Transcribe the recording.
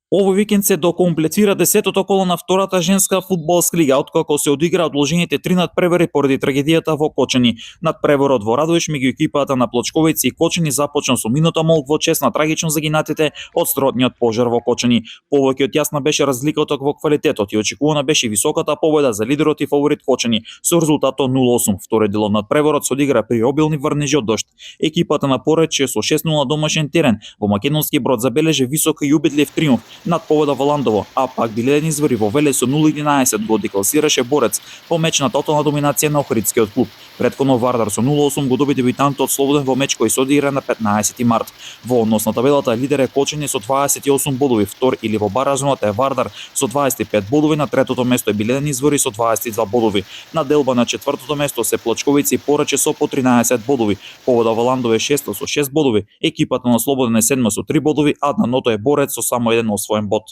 Овој викенд се докомплетира 10-тото коло на втората женска фудбалска лига, откако се одигра одложените 3 надпревари поради трагедијата во Кочани. Надпреворот во Радовиш меѓу екипата на Плочковици и Кочани започна со минута мол во чест на трагично загинатите од стротниот пожар во Кочани. Повеќе од јасна беше разликата во квалитетот и очекувана беше високата победа за лидерот и фаворит Кочани со резултатот 0-8. Втори дел од надпреворот се одигра при обилни врнежи од дожд. Екипата на Порече со 6-0 домашен терен во Македонски Брод забележи висок и убедлив триумф над победа во Ландово, а пак Биледен извори во Велес со 0-11 го декласираше Борец по меч на тотална доминација на Охридскиот клуб. Претходно Вардар со 0-8 го доби дебитантот Слободен во меч кој се одигра на 15 март. Во однос на табелата лидер е Кочани со 28 бодови, втор или во баражната е Вардар со 25 бодови, на третото место е Биледен извори со 22 бодови. На делба на четвртото место се Плочковици и Порече со по 13 бодови. Победа во Ландово е шесто со 6 бодови, екипата на Слободен е седма со 3 бодови, а дното е Борец со само еден освоен бод.